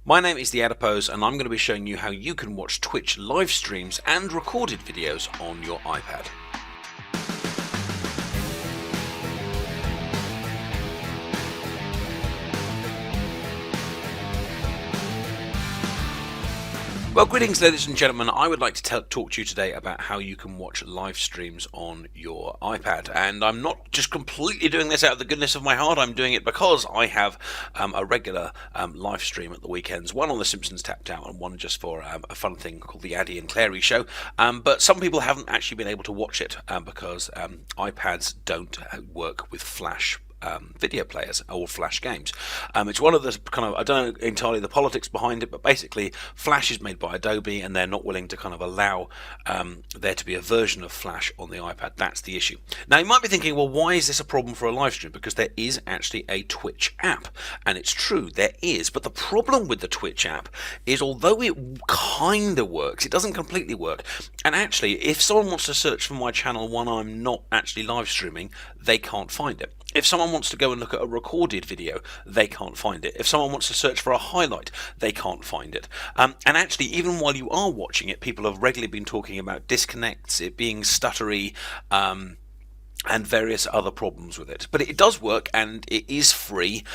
My name is The Adipose, and I'm going to be showing you how you can watch Twitch live streams and recorded videos on your iPad. Well, greetings ladies and gentlemen. I would like to talk to you today about how you can watch live streams on your iPad. And I'm not just completely doing this out of the goodness of my heart, I'm doing it because I have a regular live stream at the weekends, one on The Simpsons Tapped Out and one just for a fun thing called the Addy and Clary Show. But some people haven't actually been able to watch it because iPads don't work with Flash video players or Flash games. It's one of the kind of, I don't know entirely the politics behind it, but basically Flash is made by Adobe and they're not willing to kind of allow there to be a version of Flash on the iPad. That's the issue. Now you might be thinking, well, why is this a problem for a live stream? Because there is actually a Twitch app, and it's true, there is, but the problem with the Twitch app is although it kind of works, it doesn't completely work. And actually, if someone wants to search for my channel when I'm not actually live streaming, they can't find it. If someone wants to go and look at a recorded video, they can't find it. If someone wants to search for a highlight, they can't find it. And actually, even while you are watching it, people have regularly been talking about disconnects, it being stuttery, and various other problems with it. But it does work, and it is free.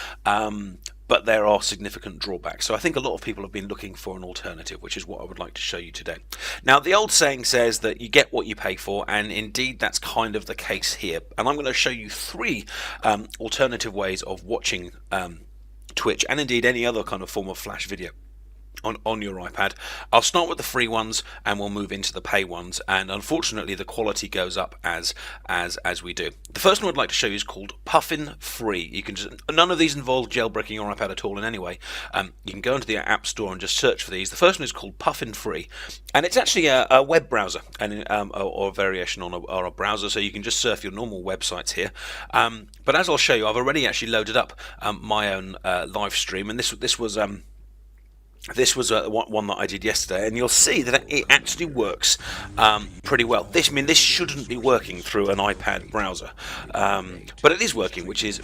But there are significant drawbacks. So I think a lot of people have been looking for an alternative, which is what I would like to show you today. Now, the old saying says that you get what you pay for, and indeed that's kind of the case here. And I'm going to show you three alternative ways of watching Twitch and indeed any other kind of form of Flash video on your iPad. I'll start with the free ones and we'll move into the pay ones, and unfortunately the quality goes up as we do. The first one I'd like to show you is called Puffin Free. You can just, none of these involve jailbreaking your iPad at all in any way. You can go into the App Store and just search for these. The first one is called Puffin Free, and it's actually a web browser and or a variation on a browser, so you can just surf your normal websites here. But as I'll show you, I've already actually loaded up my own live stream, and this was one that I did yesterday, and you'll see that it actually works pretty well. This shouldn't be working through an iPad browser, but it is working, which is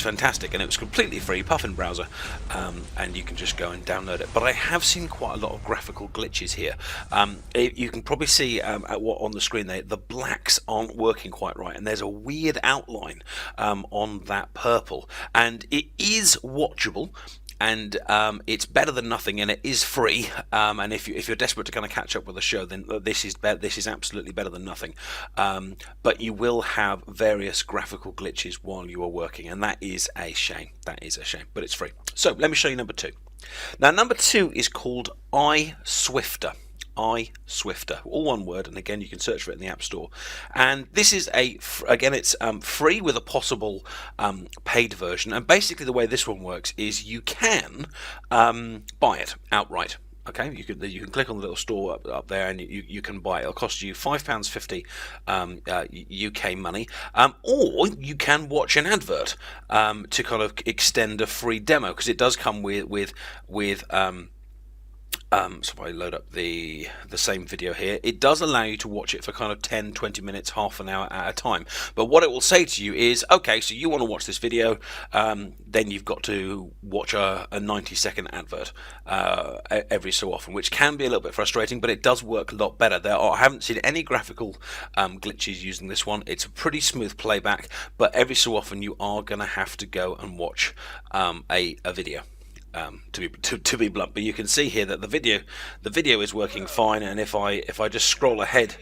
fantastic, and it was completely free, Puffin browser, and you can just go and download it. But I have seen quite a lot of graphical glitches here. You can probably see on the screen there, the blacks aren't working quite right, and there's a weird outline on that purple, and it is watchable. And it's better than nothing, and it is free. And if you're desperate to kind of catch up with the show, then this is absolutely better than nothing. But you will have various graphical glitches while you are working, and that is a shame. That is a shame, but it's free. So let me show you number two. Now number two is called iSwifter. iSwifter, all one word, and again you can search for it in the App Store. And this is it's free with a possible paid version. And basically the way this one works is you can buy it outright. Okay, you can click on the little store up there, and you can buy it. It'll cost you £5.50 UK money, or you can watch an advert to kind of extend a free demo, because it does come with so if I load up the same video here, it does allow you to watch it for kind of 10-20 minutes, half an hour at a time. But what it will say to you is, okay, so you want to watch this video, then you've got to watch a 90-second advert every so often, which can be a little bit frustrating, but it does work a lot better. I haven't seen any graphical glitches using this one. It's a pretty smooth playback, but every so often you are going to have to go and watch a video. To be blunt, but you can see here that the video is working fine, and if I just scroll ahead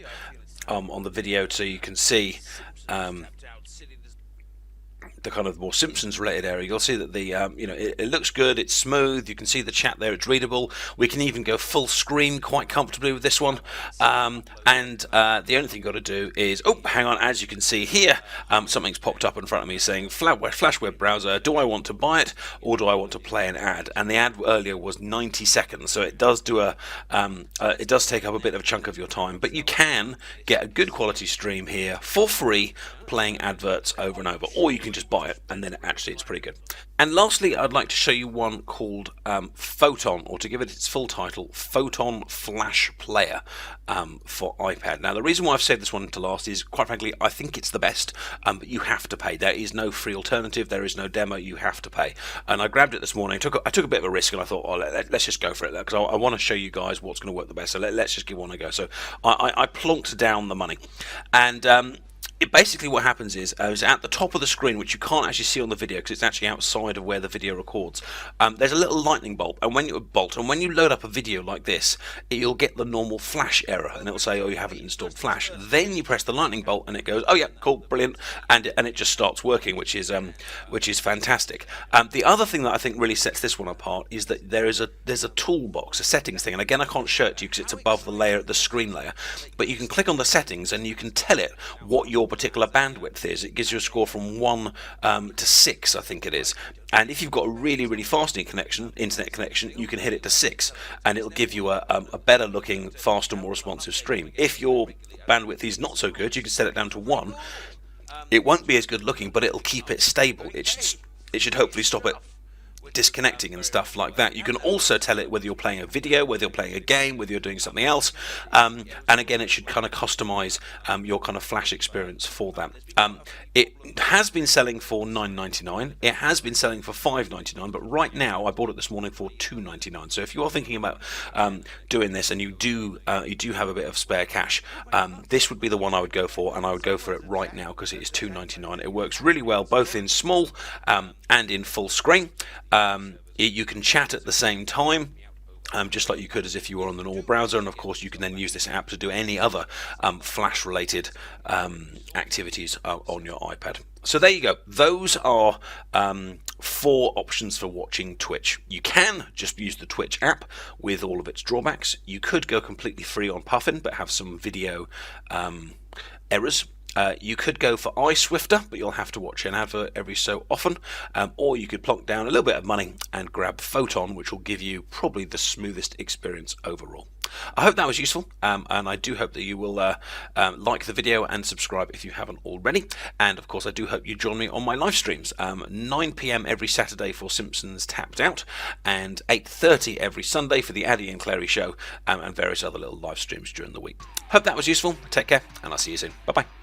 on the video, so you can see the kind of more Simpsons related area, you'll see that the it looks good, it's smooth, you can see the chat there, it's readable. We can even go full screen quite comfortably with this one, and the only thing you've got to do is, oh hang on, as you can see here, something's popped up in front of me saying Flash web browser, do I want to buy it or do I want to play an ad? And the ad earlier was 90 seconds, so it does do it does take up a bit of a chunk of your time, but you can get a good quality stream here for free, playing adverts over and over, or you can just buy it, and then actually it's pretty good. And lastly, I'd like to show you one called Photon, or to give it its full title, Photon Flash Player for iPad. Now, the reason why I've saved this one to last is, quite frankly, I think it's the best, but you have to pay. There is no free alternative. There is no demo. You have to pay. And I grabbed it this morning. I took a bit of a risk, and I thought, oh, let's just go for it, because I want to show you guys what's going to work the best. So let's just give one a go. So I plonked down the money, and basically what happens is at the top of the screen, which you can't actually see on the video because it's actually outside of where the video records, there's a little lightning bolt, and when you load up a video like this, you'll get the normal flash error, and it'll say, oh, you haven't installed flash. Then you press the lightning bolt and it goes, oh yeah, cool, brilliant, and it just starts working, which is fantastic. The other thing that I think really sets this one apart is that there's a toolbox, a settings thing, and again I can't show it to you because it's above the screen layer, but you can click on the settings and you can tell it what your particular bandwidth is. It gives you a score from 1 to 6, I think it is. And if you've got a really, really fast internet connection, you can hit it to 6, and it'll give you a better looking, faster, more responsive stream. If your bandwidth is not so good, you can set it down to 1. It won't be as good looking, but it'll keep it stable. It should hopefully stop it disconnecting and stuff like that. You can also tell it whether you're playing a video, whether you're playing a game, whether you're doing something else, and again it should kind of customize your kind of flash experience for that. It has been selling for $9.99. It has been selling for $5.99, but right now I bought it this morning for $2.99. So if you are thinking about doing this and you do have a bit of spare cash, this would be the one I would go for, and I would go for it right now because it is $2.99. It works really well both in small and in full screen. You can chat at the same time, just like you could as if you were on the normal browser, and of course you can then use this app to do any other flash related activities on your iPad. So there you go. Those are 4 options for watching Twitch. You can just use the Twitch app with all of its drawbacks. You could go completely free on Puffin but have some video errors. You could go for iSwifter, but you'll have to watch an advert every so often, or you could plonk down a little bit of money and grab Photon, which will give you probably the smoothest experience overall. I hope that was useful, and I do hope that you will like the video and subscribe if you haven't already. And of course I do hope you join me on my live streams, 9 PM every Saturday for Simpsons Tapped Out, and 8:30 every Sunday for the Addy and Clary Show, and various other little live streams during the week. Hope that was useful. Take care, and I'll see you soon. Bye bye.